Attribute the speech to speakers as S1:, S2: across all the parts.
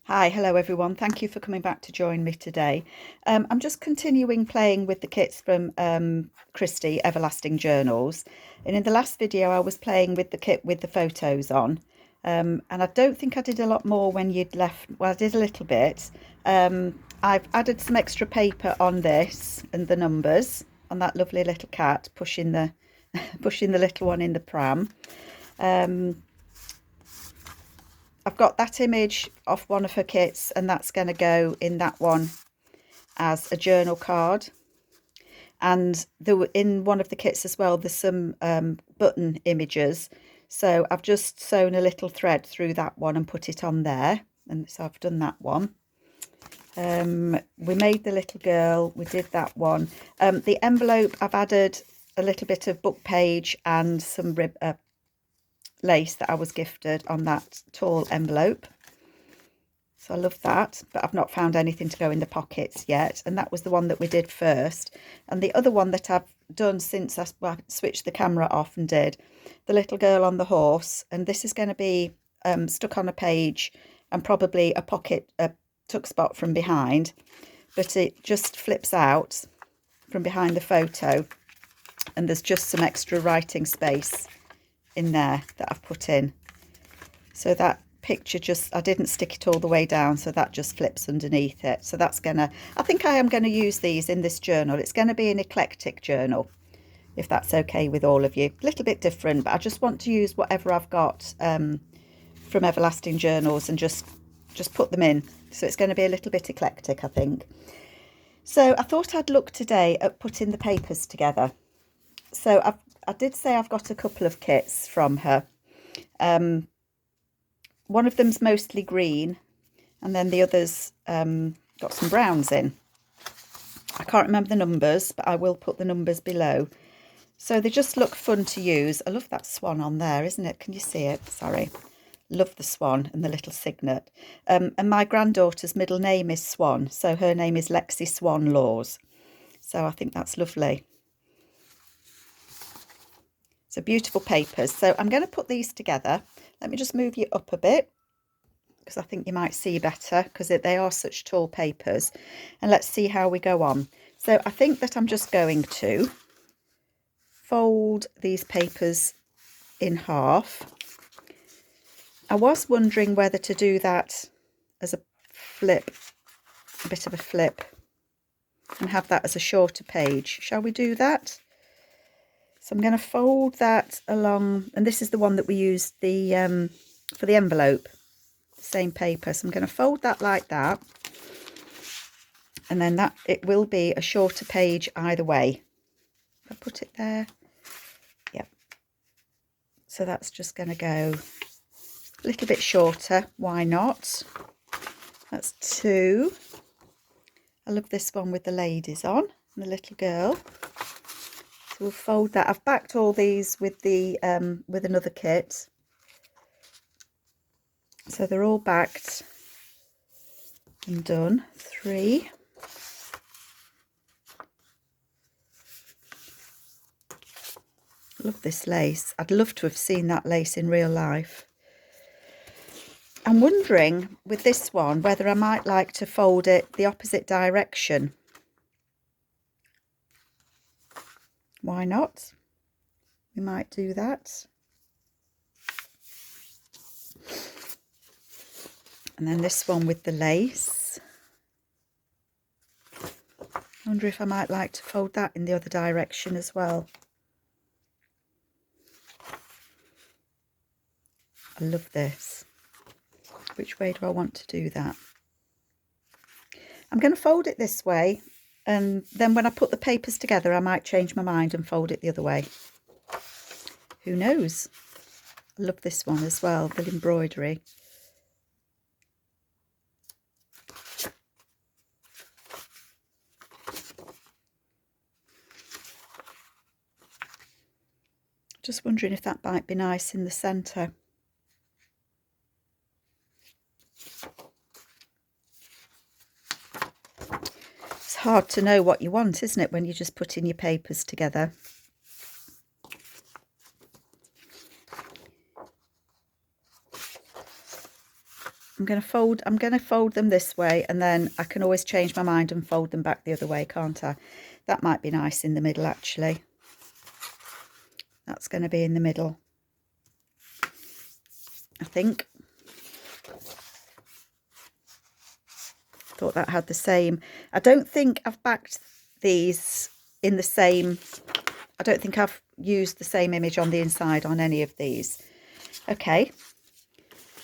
S1: Hi, hello everyone. Thank you for coming back to join me today. I'm just continuing playing with the kits from Christy Everlasting Journals. And in the last video, I was playing with the kit with the photos on. And I don't think I did a lot more when you'd left. Well, I did a little bit. I've added some extra paper on this and the numbers on that lovely little cat pushing the pushing the little one in the pram. I've got that image off one of her kits, and that's going to go in that one as a journal card. And in one of the kits as well, there's some button images. So I've just sewn a little thread through that one and put it on there. And so I've done that one. We made the little girl. We did that one. The envelope, I've added a little bit of book page and some lace that I was gifted on that tall envelope. So I love that, but I've not found anything to go in the pockets yet. And that was the one that we did first. And the other one that I've done since I switched the camera off and did the little girl on the horse. And this is going to be stuck on a page and probably a pocket, a tuck spot from behind. But it just flips out from behind the photo. And there's just some extra writing space in there that I've put in. So that picture I didn't stick it all the way down, so that just flips underneath it. So that's I think I am gonna use these in this journal. It's going to be an eclectic journal, if that's okay with all of you. A little bit different, but I just want to use whatever I've got from Everlasting Journals and just put them in. So it's going to be a little bit eclectic, I think. So I thought I'd look today at putting the papers together. So I did say I've got a couple of kits from her. One of them's mostly green, and then the others got some browns in. I can't remember the numbers, but I will put the numbers below. So they just look fun to use. I love that swan on there, isn't it? Can you see it? Sorry. Love the swan and the little signet. And my granddaughter's middle name is Swan, so her name is Lexi Swan Laws. So I think that's lovely. So beautiful papers. So I'm going to put these together. Let me just move you up a bit because I think you might see better because they are such tall papers. And let's see how we go on. So I think that I'm just going to fold these papers in half. I was wondering whether to do that as a flip, a bit of a flip, and have that as a shorter page. Shall we do that? So I'm going to fold that along, and this is the one that we used for the envelope, the same paper. So I'm going to fold that like that, and then it will be a shorter page either way. If I put it there, yep. So that's just going to go a little bit shorter. Why not? That's 2. I love this one with the ladies on and the little girl. So we'll fold that. I've backed all these with the with another kit, so they're all backed and done. 3. Love this lace. I'd love to have seen that lace in real life. I'm wondering with this one whether I might like to fold it the opposite direction. Why not? We might do that. And then this one with the lace. I wonder if I might like to fold that in the other direction as well. I love this. Which way do I want to do that? I'm going to fold it this way, and then when I put the papers together I might change my mind and fold it the other way. Who knows? I love this one as well, the embroidery. Just wondering if that might be nice in the centre. It's hard to know what you want, isn't it, when you're just putting your papers together. I'm going to fold them this way, and then I can always change my mind and fold them back the other way, can't I? That might be nice in the middle, actually. That's going to be in the middle, I think. Thought that had the same. I don't think I've backed these in the same. I don't think I've used the same image on the inside on any of these. Okay.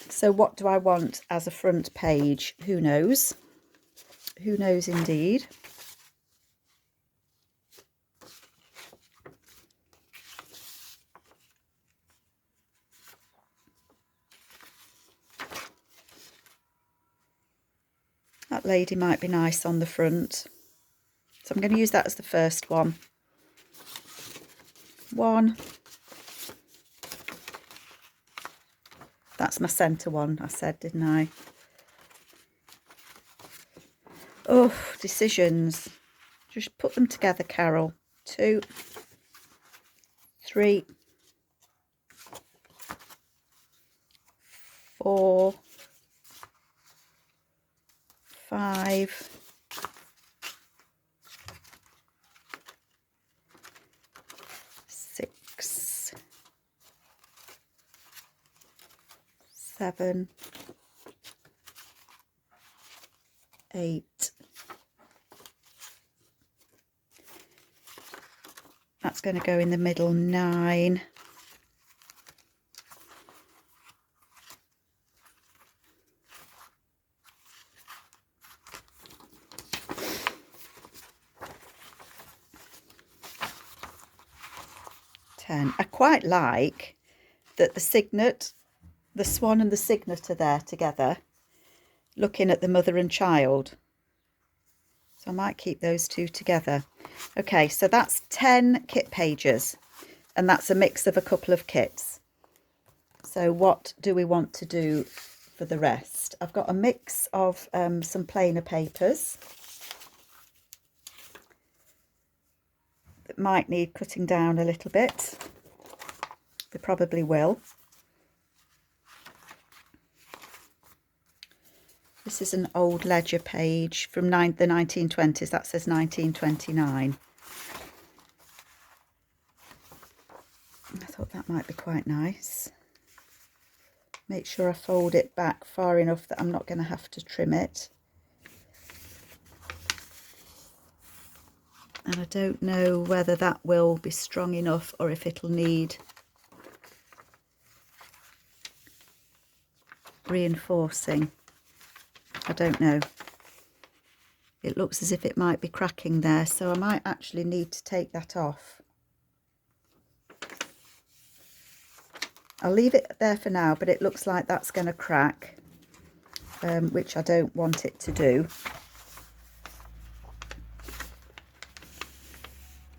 S1: So what do I want as a front page? Who knows? Who knows indeed? That lady might be nice on the front. So I'm going to use that as the first one. One. That's my centre one, I said, didn't I? Oh, decisions. Just put them together, Carol. 2, 3, 4, 5, 6, 7, 8. That's going to go in the middle. 9. 10. I quite like that the signet, the swan and the signet are there together, looking at the mother and child. So I might keep those two together. Okay, so that's 10 kit pages, and that's a mix of a couple of kits. So what do we want to do for the rest? I've got a mix of some plainer papers that might need cutting down a little bit. They probably will. This is an old ledger page from the 1920s. That says 1929. I thought that might be quite nice. Make sure I fold it back far enough that I'm not going to have to trim it. And I don't know whether that will be strong enough or if it'll need reinforcing. I don't know. It looks as if it might be cracking there, so I might actually need to take that off. I'll leave it there for now, but it looks like that's going to crack, which I don't want it to do.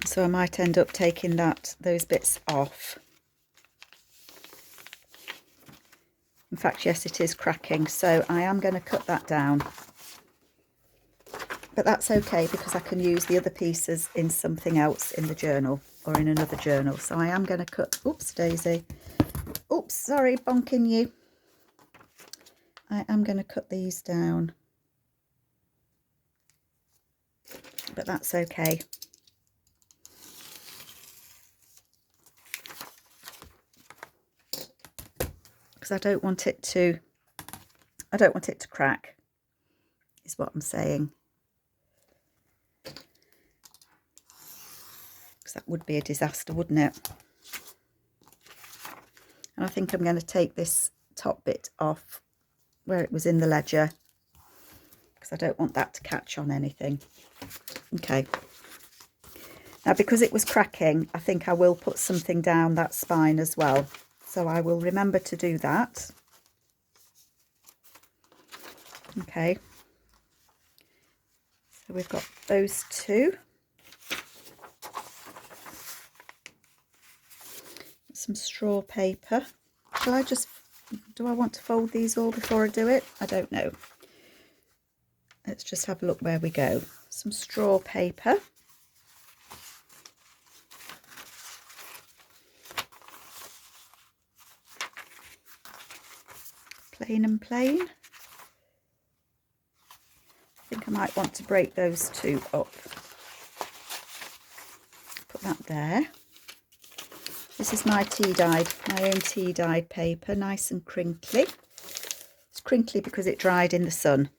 S1: So I might end up taking those bits off. In fact, yes, it is cracking, so I am going to cut that down. But that's okay, because I can use the other pieces in something else in the journal or in another journal. So I am going to cut, oops, Daisy. Oops, sorry, bonking you. I am going to cut these down. But that's okay. Because I don't want it to crack, is what I'm saying. Because that would be a disaster, wouldn't it? And I think I'm going to take this top bit off where it was in the ledger, because I don't want that to catch on anything. Okay. Now, because it was cracking, I think I will put something down that spine as well. So I will remember to do that. Okay. So we've got those two. Some straw paper. Do I want to fold these all before I do it? I don't know. Let's just have a look where we go. Some straw paper. Plain and plain. I might want to break those two up. Put that there. This is my own tea dyed paper, nice and crinkly. It's crinkly because it dried in the sun.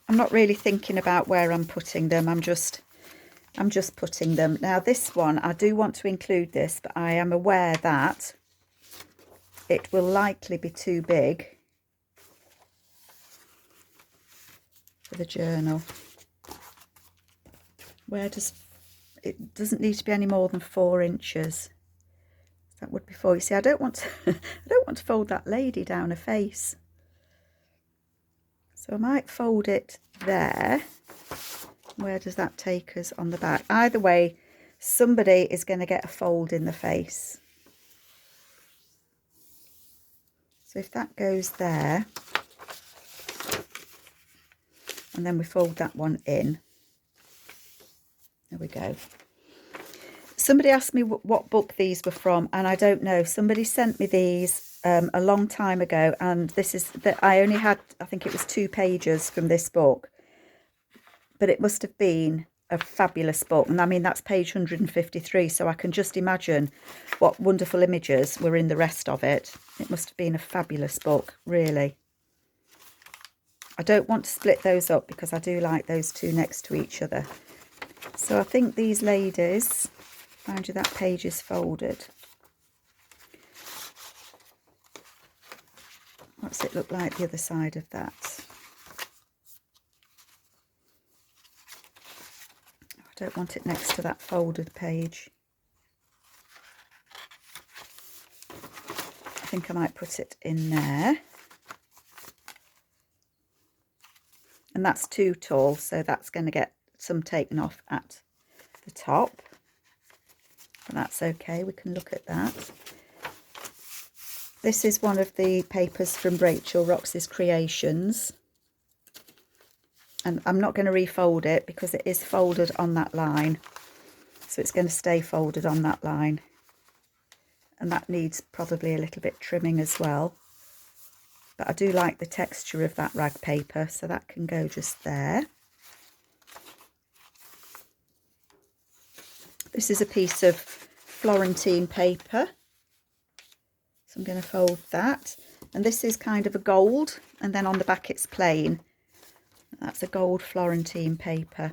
S1: I'm not really thinking about where I'm putting them. I'm just putting them. Now this one, I do want to include this, but I am aware that it will likely be too big for the journal. It doesn't need to be any more than 4 inches. That would be 4. You see, I don't want to I don't want to fold that lady down her face. So I might fold it there. Where does that take us on the back? Either way, somebody is going to get a fold in the face. So if that goes there, and then we fold that one in. There we go. Somebody asked me what book these were from, and I don't know. Somebody sent me these a long time ago, and this is that I only had, I think it was 2 pages from this book, but it must have been a fabulous book. And I mean, that's page 153, so I can just imagine what wonderful images were in the rest of it. It must have been a fabulous book, really. I don't want to split those up because I do like those two next to each other. So I think these ladies, mind you, that page is folded. What's it look like the other side of that? I don't want it next to that folded page. I think I might put it in there. And that's too tall, so that's going to get some taken off at the top. But that's okay, we can look at that. This is one of the papers from Rachel Rox's Creations. And I'm not going to refold it because it is folded on that line. So it's going to stay folded on that line. And that needs probably a little bit trimming as well. But I do like the texture of that rag paper, so that can go just there. This is a piece of Florentine paper. So I'm going to fold that. And this is kind of a gold, and then on the back it's plain. That's a gold Florentine paper.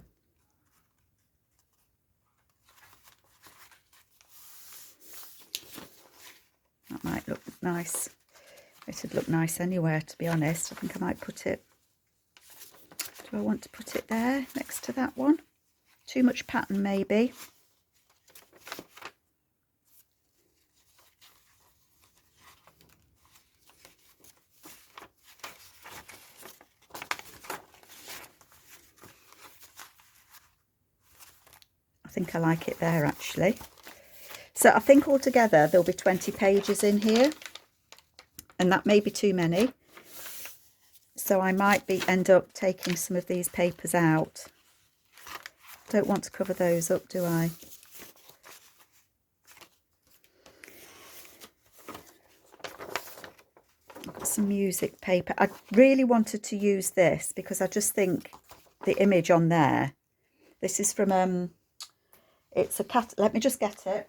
S1: That might look nice. It would look nice anywhere, to be honest. I think I might put it... Do I want to put it there next to that one? Too much pattern, maybe. I think I like it there, actually. So I think altogether there'll be 20 pages in here. And that may be too many. So I might end up taking some of these papers out. Don't want to cover those up, do I? I've got some music paper. I really wanted to use this because I just think the image on there. This is from it's a cat. Let me just get it.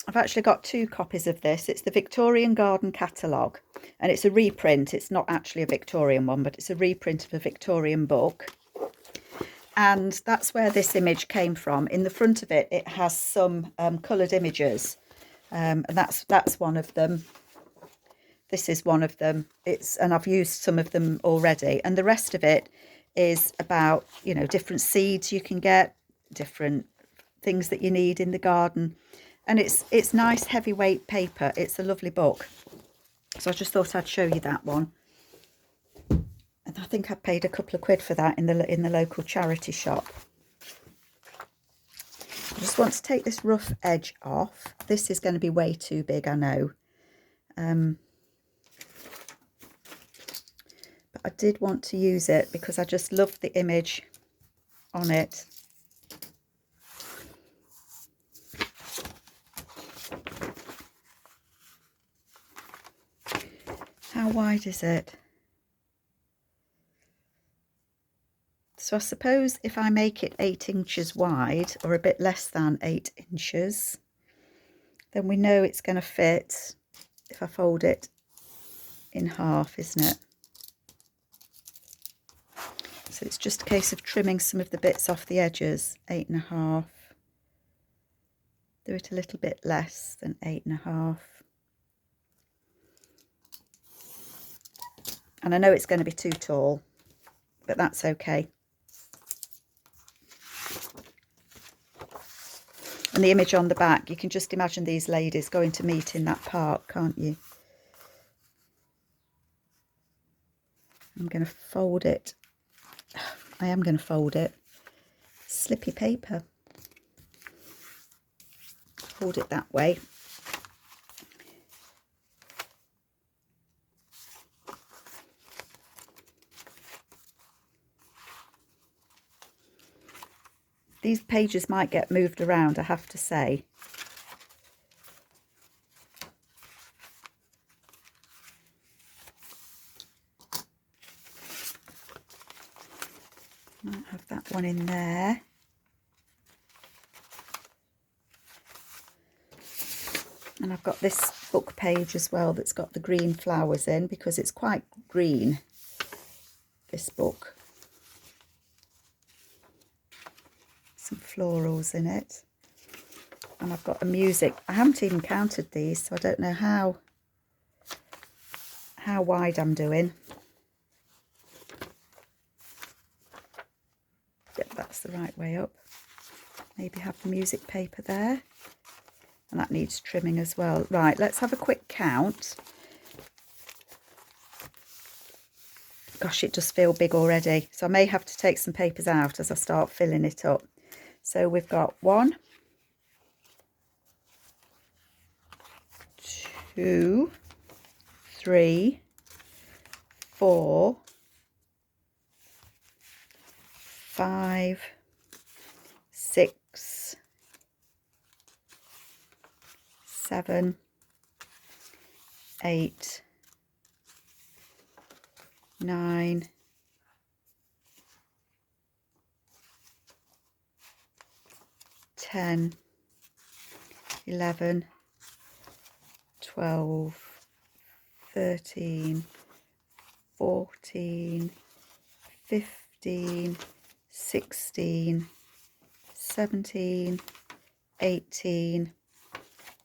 S1: I've actually got 2 copies of this. It's the Victorian Garden Catalogue, and it's a reprint. It's not actually a Victorian one, but it's a reprint of a Victorian book. And that's where this image came from. In the front of it, it has some coloured images, and that's one of them. This is one of them. And I've used some of them already. And the rest of it is about, you know, different seeds you can get, different things that you need in the garden. And it's nice heavyweight paper. It's a lovely book. So I just thought I'd show you that one. And I think I paid a couple of quid for that in the local charity shop. I just want to take this rough edge off. This is going to be way too big, I know. But I did want to use it because I just love the image on it. How wide is it? So I suppose if I make it 8 inches wide, or a bit less than 8 inches, then we know it's going to fit if I fold it in half, isn't it? So it's just a case of trimming some of the bits off the edges. 8.5. Do it a little bit less than 8.5. And I know it's going to be too tall, but that's okay. And the image on the back, you can just imagine these ladies going to meet in that park, can't you? I'm going to fold it. I am going to fold it. Slippy paper. Hold it that way. These pages might get moved around, I have to say. Might have that one in there. And I've got this book page as well that's got the green flowers in, because it's quite green, this book. Some florals in it. And I've got a music. I haven't even counted these, so I don't know how wide I'm doing. Yep, that's the right way up. Maybe have the music paper there. And that needs trimming as well. Right, let's have a quick count. Gosh, it does feel big already. So I may have to take some papers out as I start filling it up. So we've got 1, 2, 3, 4, 5, 6, 7, 8, 9, 10, 11, 12, 13, 14, 15, 16, 17, 18,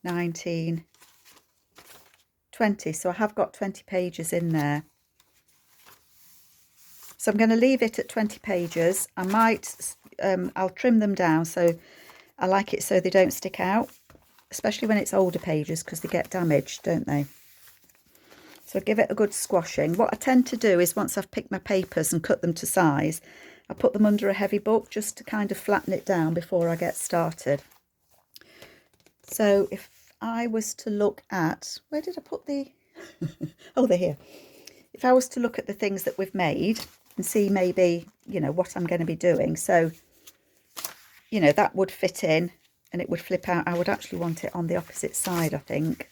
S1: 19, 20. So I have got 20 pages in there. So I'm going to leave it at 20 pages. I might, I'll trim them down, so I like it so they don't stick out, especially when it's older pages, because they get damaged, don't they? So give it a good squashing. What I tend to do is, once I've picked my papers and cut them to size, I put them under a heavy book just to kind of flatten it down before I get started. So if I was to look at, where did I put the, oh, they're here. If I was to look at the things that we've made and see maybe, you know, what I'm going to be doing. So, you know, that would fit in and it would flip out. I would actually want it on the opposite side, I think.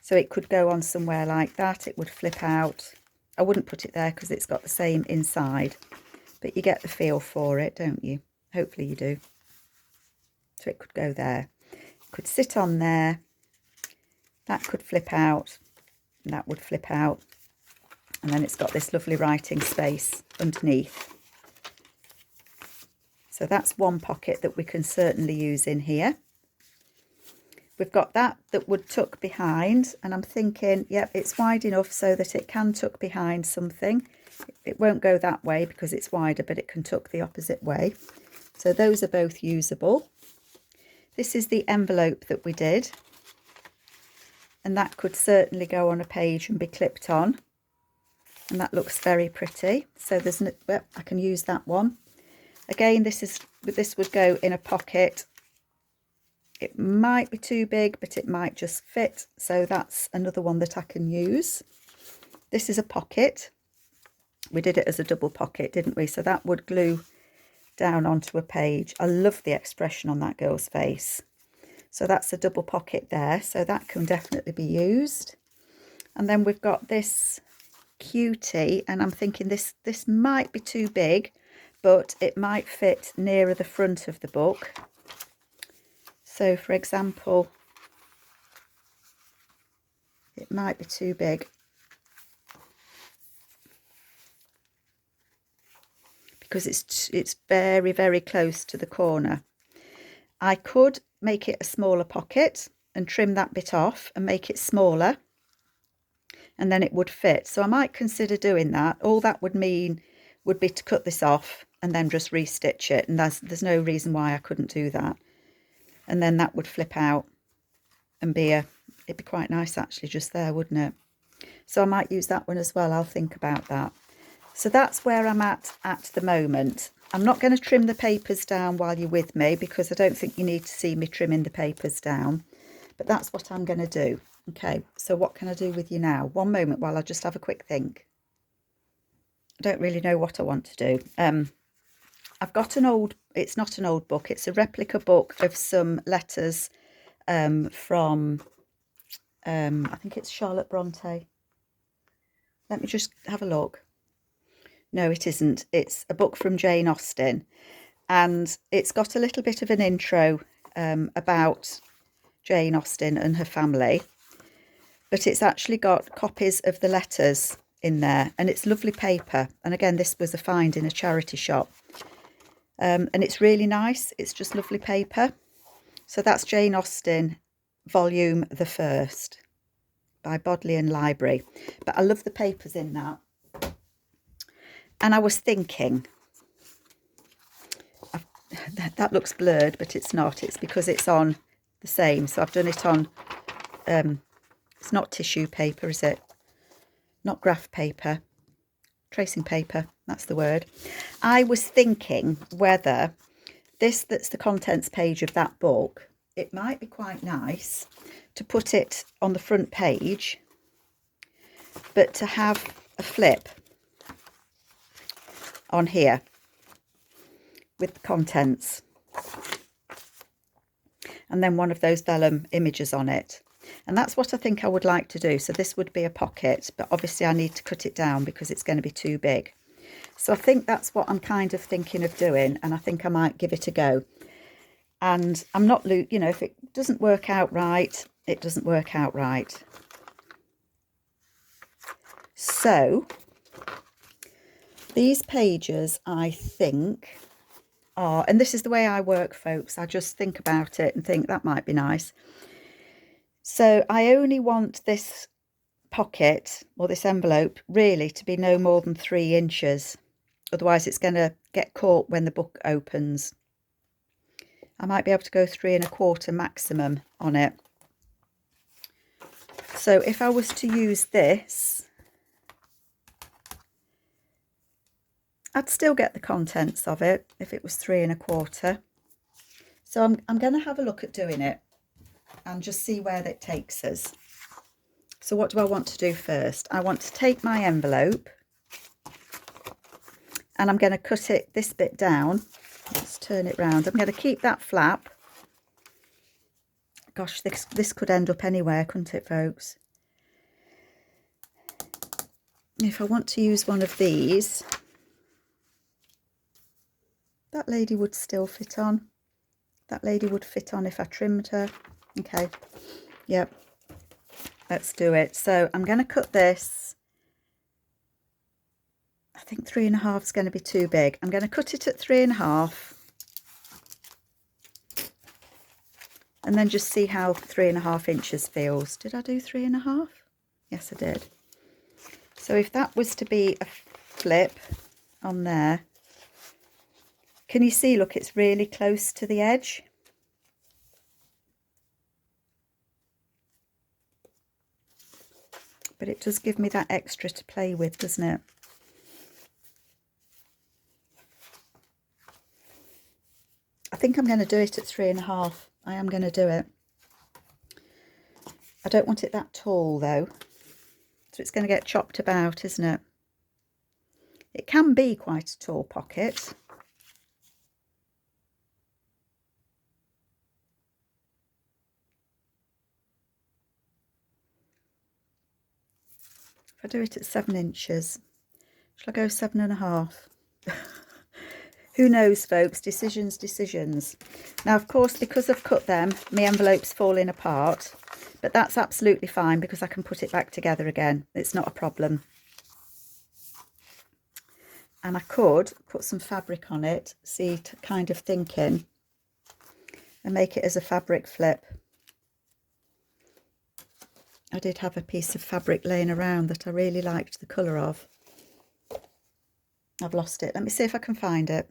S1: So it could go on somewhere like that. It would flip out. I wouldn't put it there because it's got the same inside. But you get the feel for it, don't you? Hopefully you do. So it could go there. It could sit on there. That could flip out. And that would flip out. And then it's got this lovely writing space underneath. So that's one pocket that we can certainly use in here. We've got that would tuck behind, and I'm thinking, yep, it's wide enough so that it can tuck behind something. It won't go that way because it's wider, but it can tuck the opposite way. So those are both usable. This is the envelope that we did, and that could certainly go on a page and be clipped on, and that looks very pretty. So there's no, well, I can use that one. Again, this would go in a pocket. It might be too big, but it might just fit. So that's another one that I can use. This is a pocket. We did it as a double pocket, didn't we? So that would glue down onto a page. I love the expression on that girl's face. So that's a double pocket there. So that can definitely be used. And then we've got this cutie, and I'm thinking this might be too big, but it might fit nearer the front of the book. So for example, it might be too big because it's very, very close to the corner. I could make it a smaller pocket and trim that bit off and make it smaller, and then it would fit. So I might consider doing that. All that would mean would be to cut this off and then just restitch it, and there's no reason why I couldn't do that. And then that would flip out and it'd be quite nice actually just there, wouldn't it? So I might use that one as well. I'll think about that. So that's where I'm at the moment. I'm not going to trim the papers down while you're with me, because I don't think you need to see me trimming the papers down, but that's what I'm going to do. Okay, so what can I do with you now? One moment while I just have a quick think. I don't really know what I want to do. I've got it's not an old book, it's a replica book of some letters from, I think it's Charlotte Bronte. Let me just have a look. No, it isn't. It's a book from Jane Austen, and it's got a little bit of an intro about Jane Austen and her family, but it's actually got copies of the letters in there, and it's lovely paper. And again, this was a find in a charity shop, and it's really nice. It's just lovely paper. So that's Jane Austen, volume the first, by Bodleian Library. But I love the papers in that. And I was thinking, that looks blurred, but it's not. It's because it's on the same. So I've done it on, it's not tissue paper, is it? Not graph paper, tracing paper, that's the word. I was thinking whether that's the contents page of that book, it might be quite nice to put it on the front page, but to have a flip on here with the contents, and then one of those vellum images on it. And that's what I think I would like to do. So this would be a pocket, but obviously I need to cut it down because it's going to be too big. So I think that's what I'm kind of thinking of doing, and I think I might give it a go. And I'm not, you know, if it doesn't work out right, it doesn't work out right. So these pages, I think, are, and this is the way I work, folks, I just think about it and think that might be nice. So I only want this pocket, or this envelope, really to be no more than 3 inches. Otherwise it's going to get caught when the book opens. I might be able to go 3 1/4 maximum on it. So if I was to use this, I'd still get the contents of it if it was 3 1/4. So I'm going to have a look at doing it and just see where that takes us. So what do I want to do first? I want to take my envelope and I'm going to cut this bit down. Let's turn it round. I'm going to keep that flap. Gosh, this could end up anywhere, couldn't it, folks? If I want to use one of these, that lady would still fit on. That lady would fit on if I trimmed her. Okay, yep, let's do it. So I'm going to cut this. I think 3 1/2 is going to be too big. I'm going to cut it at 3 1/2. And then just see how 3 1/2 inches feels. Did I do 3 1/2? Yes, I did. So if that was to be a flip on there, can you see, look, it's really close to the edge. But it does give me that extra to play with, doesn't it? I think I'm going to do it at 3 1/2. I am going to do it. I don't want it that tall though, so it's going to get chopped about, isn't it? It can be quite a tall pocket. If I do it at 7 inches, shall I go 7.5? Who knows, folks? Decisions. Now, of course, because I've cut them, my envelope's falling apart, but that's absolutely fine because I can put it back together again. It's not a problem. And I could put some fabric on it, see, kind of thinking, and make it as a fabric flip. I did have a piece of fabric laying around that I really liked the colour of. I've lost it. Let me see if I can find it.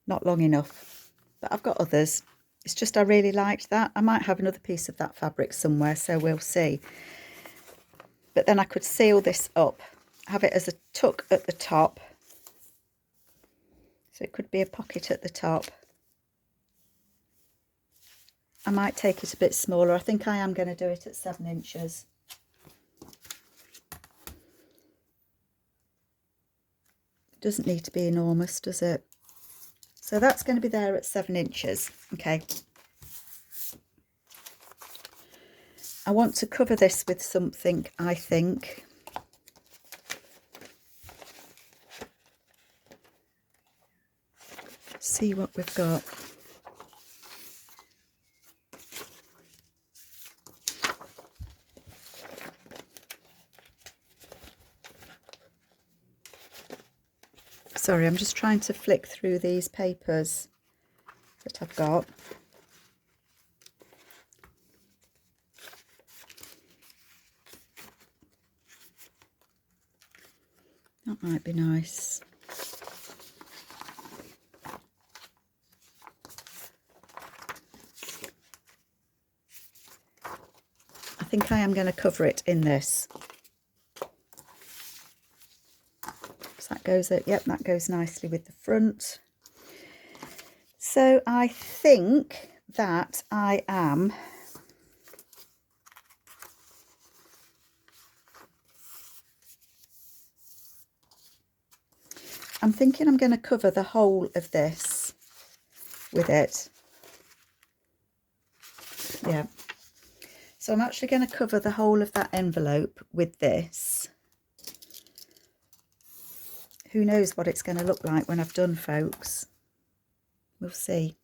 S1: Not long enough, but I've got others. It's just I really liked that. I might have another piece of that fabric somewhere, so we'll see. But then I could seal this up, have it as a tuck at the top. So it could be a pocket at the top. I might take it a bit smaller. I think I am going to do it at 7 inches. It doesn't need to be enormous, does it? So that's going to be there at 7 inches. Okay. I want to cover this with something, I think. See what we've got. Sorry, I'm just trying to flick through these papers that I've got. That might be nice. I think I am going to cover it in this. That goes, yep, that goes nicely with the front. So I think that I'm thinking I'm going to cover the whole of this with it. Yeah. So I'm actually going to cover the whole of that envelope with this. Who knows what it's going to look like when I've done, folks. We'll see.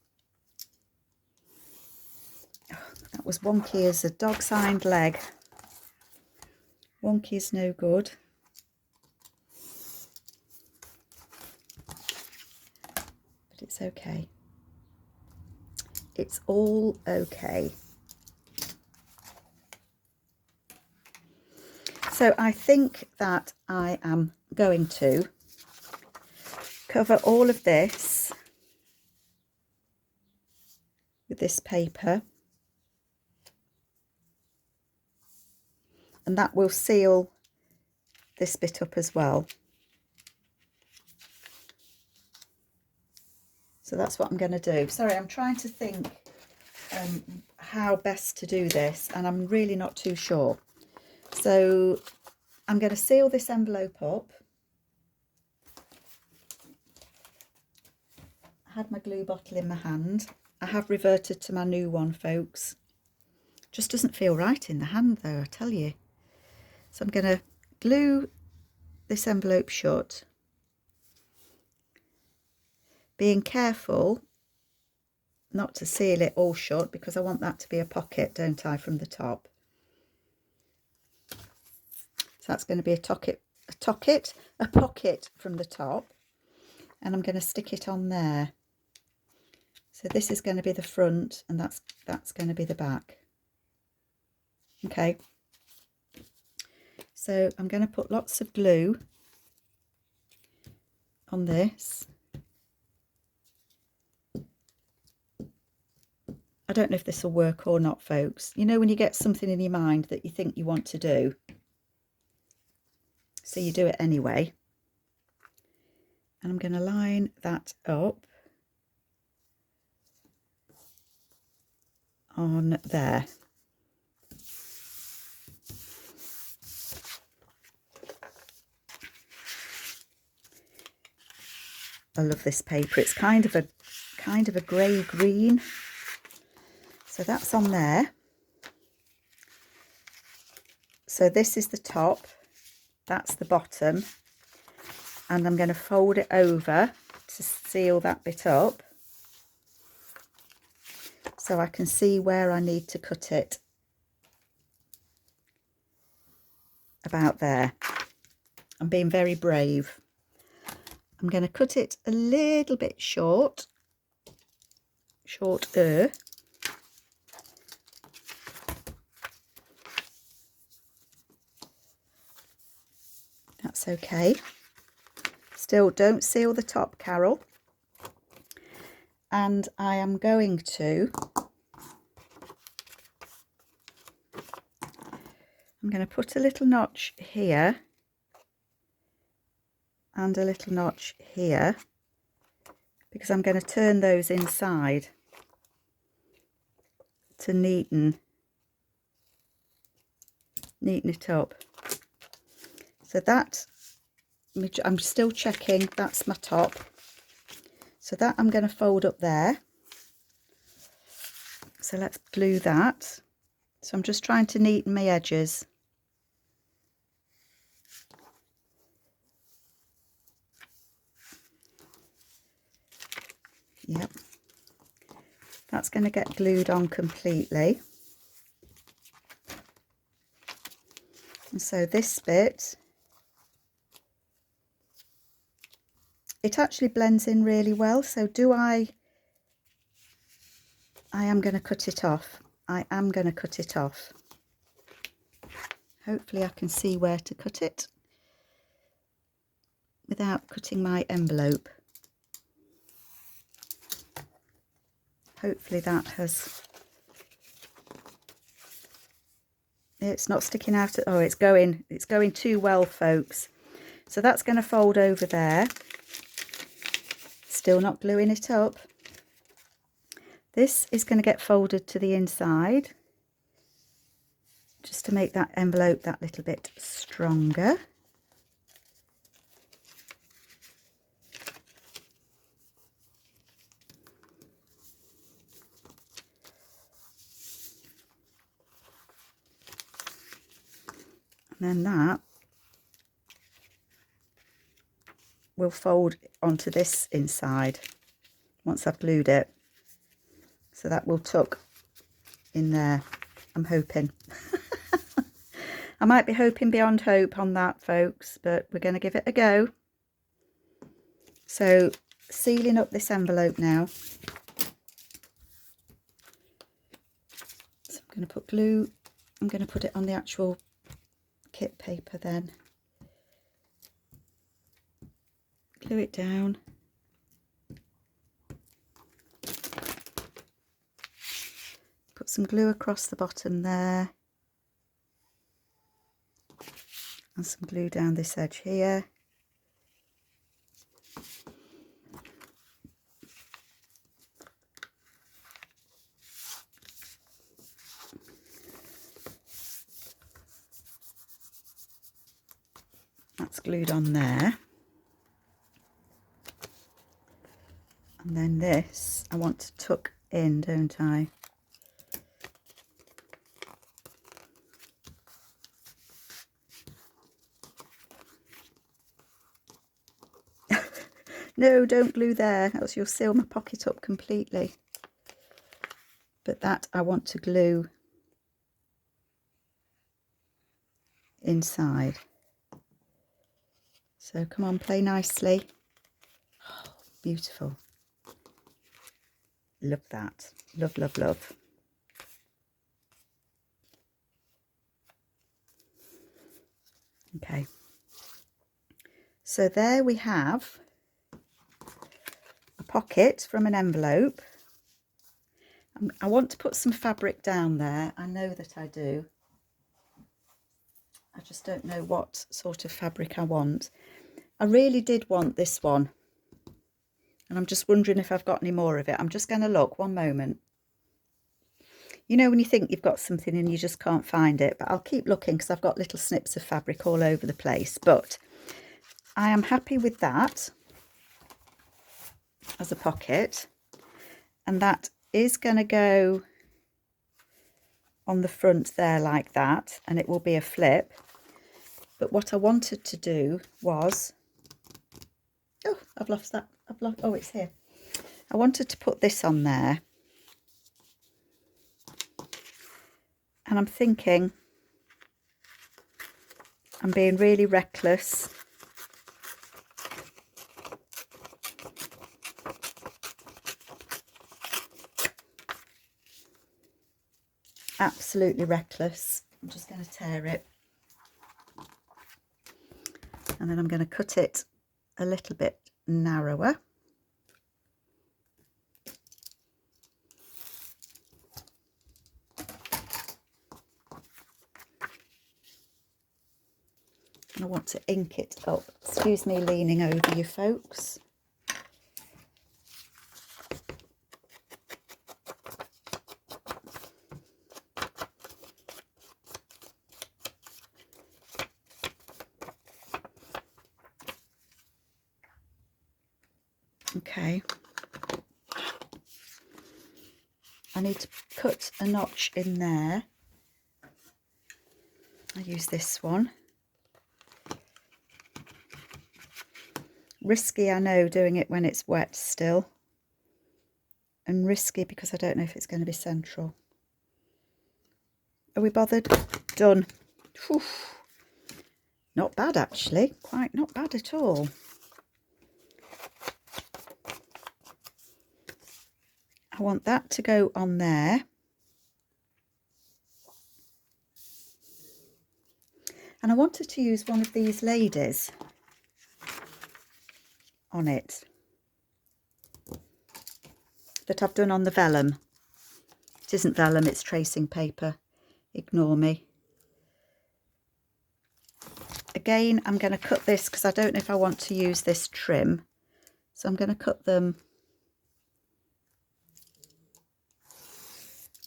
S1: Oh, that was wonky as a dog's hind leg. Wonky is no good. But it's okay. It's all okay. So I think that I am going to cover all of this with this paper, and that will seal this bit up as well. So that's what I'm going to do. Sorry, I'm trying to think how best to do this, and I'm really not too sure. So I'm going to seal this envelope up. I had my glue bottle in my hand. I have reverted to my new one, folks. Just doesn't feel right in the hand though, I tell you. So I'm going to glue this envelope shut, being careful not to seal it all shut because I want that to be a pocket, don't I, from the top. So that's going to be a pocket from the top, and I'm going to stick it on there. So this is going to be the front, and that's going to be the back. Okay. So I'm going to put lots of glue on this. I don't know if this will work or not, folks. You know when you get something in your mind that you think you want to do, so you do it anyway. And I'm going to line that up on there. I love this paper. It's kind of a grey green. So that's on there. So this is the top, that's the bottom, and I'm going to fold it over to seal that bit up so I can see where I need to cut it. About there. I'm being very brave. I'm going to cut it a little bit shorter. That's okay. Still, don't seal the top, Carol. And I am going to, I'm going to put a little notch here and a little notch here, because I'm going to turn those inside to neaten it up. So that, I'm still checking, that's my top. So that I'm going to fold up there. So let's glue that. So I'm just trying to neaten my edges. Yep. That's going to get glued on completely. And so this bit, it actually blends in really well. So I am going to cut it off. I am going to cut it off. Hopefully I can see where to cut it without cutting my envelope. Hopefully that has, it's not sticking out. Oh, it's going too well, folks. So that's going to fold over there. Still not gluing it up. This is going to get folded to the inside, just to make that envelope that little bit stronger. And then that will fold onto this inside once I've glued it. So that will tuck in there, I'm hoping. I might be hoping beyond hope on that, folks, but we're going to give it a go. So sealing up this envelope now. So I'm going to put glue, I'm going to put it on the actual kit paper then. Glue it down. Put some glue across the bottom there. And some glue down this edge here. That's glued on there. And then this, I want to tuck in, don't I? No, don't glue there, else you'll seal my pocket up completely. But that I want to glue inside. So come on, play nicely. Oh, beautiful. Love that. Love, love, love. Okay. So there we have a pocket from an envelope. I want to put some fabric down there. I know that I do. I just don't know what sort of fabric I want. I really did want this one. And I'm just wondering if I've got any more of it. I'm just going to look, one moment. You know when you think you've got something and you just can't find it, but I'll keep looking because I've got little snips of fabric all over the place. But I am happy with that as a pocket. And that is going to go on the front there like that, and it will be a flip. But what I wanted to do was, oh, I've lost that. Oh, it's here. I wanted to put this on there. And I'm thinking, I'm being really reckless. Absolutely reckless. I'm just going to tear it. And then I'm going to cut it a little bit narrower. And I want to ink it up. Excuse me leaning over you folks. Okay. I need to cut a notch in there. I use this one. Risky, I know, doing it when it's wet still. And risky because I don't know if it's going to be central. Are we bothered? Done. Whew. Not bad actually. Quite not bad at all. I want that to go on there. And I wanted to use one of these ladies on it that I've done on the vellum. It isn't vellum, it's tracing paper. Ignore me. Again, I'm going to cut this because I don't know if I want to use this trim. So I'm going to cut them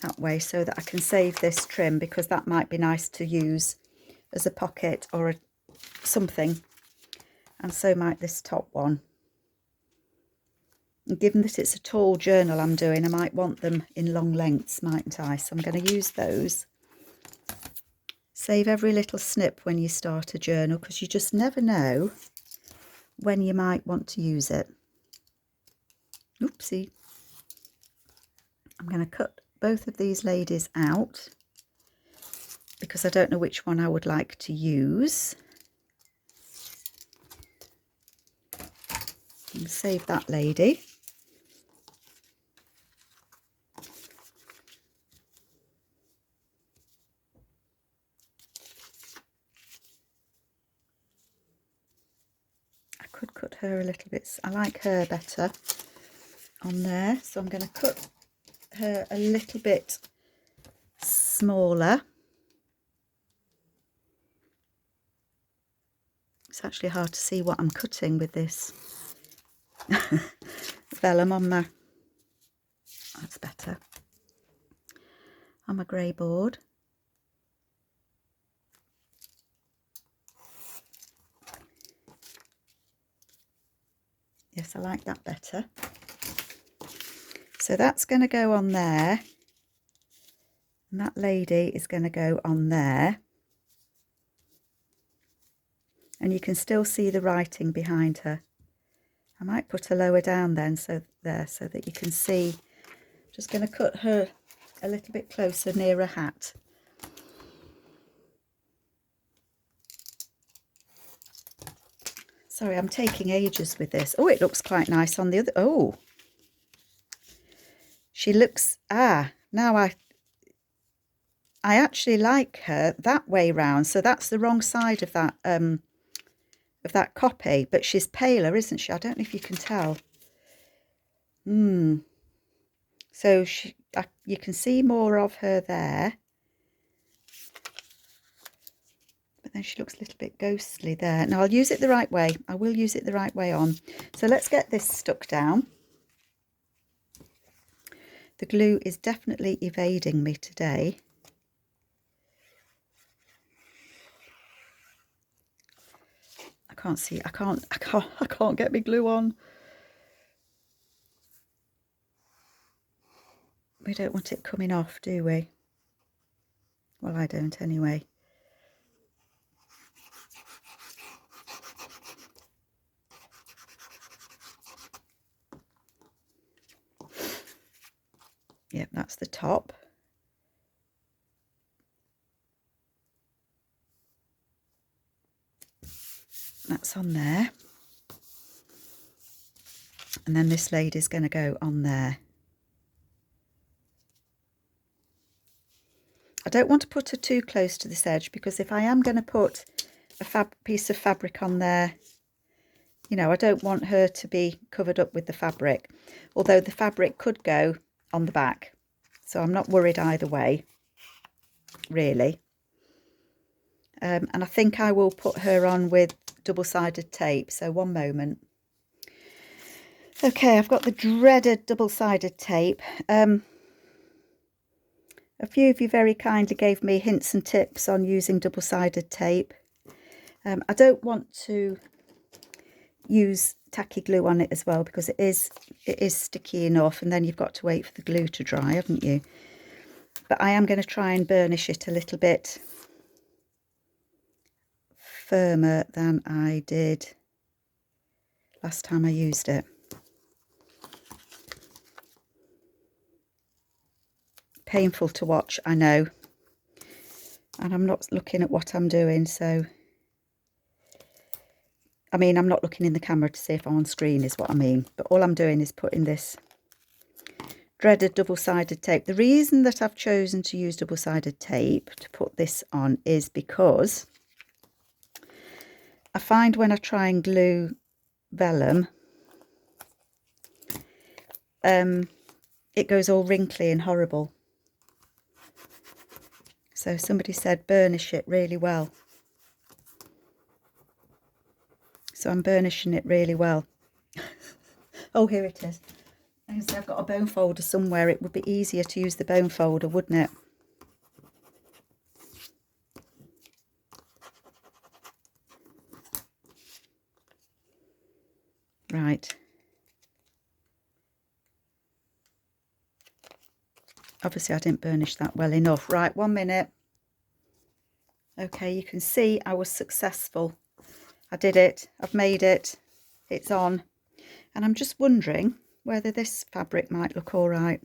S1: that way so that I can save this trim, because that might be nice to use as a pocket or something, and so might this top one. And given that it's a tall journal I'm doing, I might want them in long lengths, mightn't I? So I'm going to use those. Save every little snip when you start a journal, because you just never know when you might want to use it. Oopsie. I'm going to cut both of these ladies out because I don't know which one I would like to use. And save that lady. I could cut her a little bit. I like her better on there, so I'm going to cut her a little bit smaller. It's actually hard to see what I'm cutting with this vellum on my, that's better, on my grey board. Yes, I like that better. So that's going to go on there, and that lady is going to go on there. And you can still see the writing behind her. I might put her lower down then, so that you can see. Just going to cut her a little bit closer near a hat. Sorry, I'm taking ages with this. Oh, it looks quite nice on the other. Oh, she looks, now I actually like her that way round. So that's the wrong side of that copy, but she's paler, isn't she? I don't know if you can tell. So you can see more of her there, but then she looks a little bit ghostly there. Now I'll use it the right way. I will use it the right way on. So let's get this stuck down. The glue is definitely evading me today. I can't see. I can't get my glue on. We don't want it coming off, do we? Well, I don't anyway. Yep, that's the top. That's on there. And then this lady's going to go on there. I don't want to put her too close to this edge, because if I am going to put a piece of fabric on there, you know, I don't want her to be covered up with the fabric, although the fabric could go on the back. So I'm not worried either way, really. And I think I will put her on with double-sided tape. So one moment. Okay, I've got the dreaded double-sided tape. A few of you very kindly gave me hints and tips on using double-sided tape. I don't want to use tacky glue on it as well, because it is sticky enough, and then you've got to wait for the glue to dry, haven't you? But I am going to try and burnish it a little bit firmer than I did last time I used it. Painful to watch, I know, and I'm not looking at what I'm doing, so I mean, I'm not looking in the camera to see if I'm on screen is what I mean, but all I'm doing is putting this dreaded double-sided tape. The reason that I've chosen to use double-sided tape to put this on is because I find when I try and glue vellum, it goes all wrinkly and horrible. So somebody said burnish it really well. So I'm burnishing it really well. Oh, here it is. I've got a bone folder somewhere. It would be easier to use the bone folder, wouldn't it? Right. Obviously, I didn't burnish that well enough. Right, 1 minute. Okay, you can see I was successful. I did it. I've made it. It's on. And I'm just wondering whether this fabric might look all right.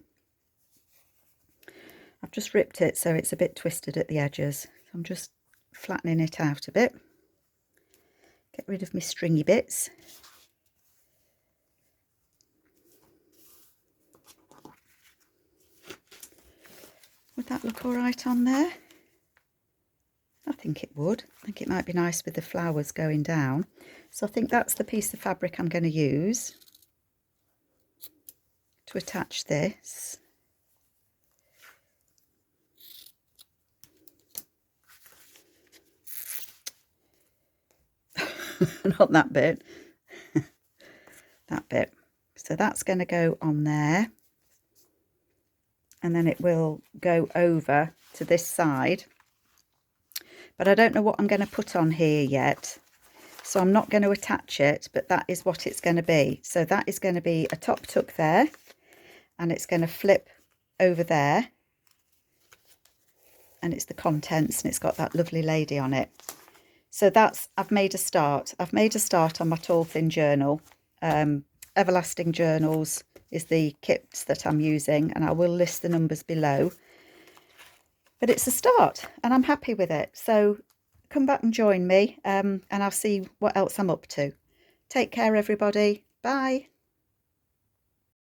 S1: I've just ripped it so it's a bit twisted at the edges. I'm just flattening it out a bit. Get rid of my stringy bits. Would that look all right on there? I think it would. I think it might be nice with the flowers going down. So I think that's the piece of fabric I'm going to use to attach this. Not that bit. That bit. So that's going to go on there. And then it will go over to this side. But I don't know what I'm going to put on here yet. So I'm not going to attach it, but that is what it's going to be. So that is going to be a top tuck there. And it's going to flip over there. And it's the contents, and it's got that lovely lady on it. So that's, I've made a start. I've made a start on my tall thin journal. Everlasting Journals is the kits that I'm using, and I will list the numbers below. But it's a start, and I'm happy with it. So come back and join me, and I'll see what else I'm up to. Take care, everybody. Bye.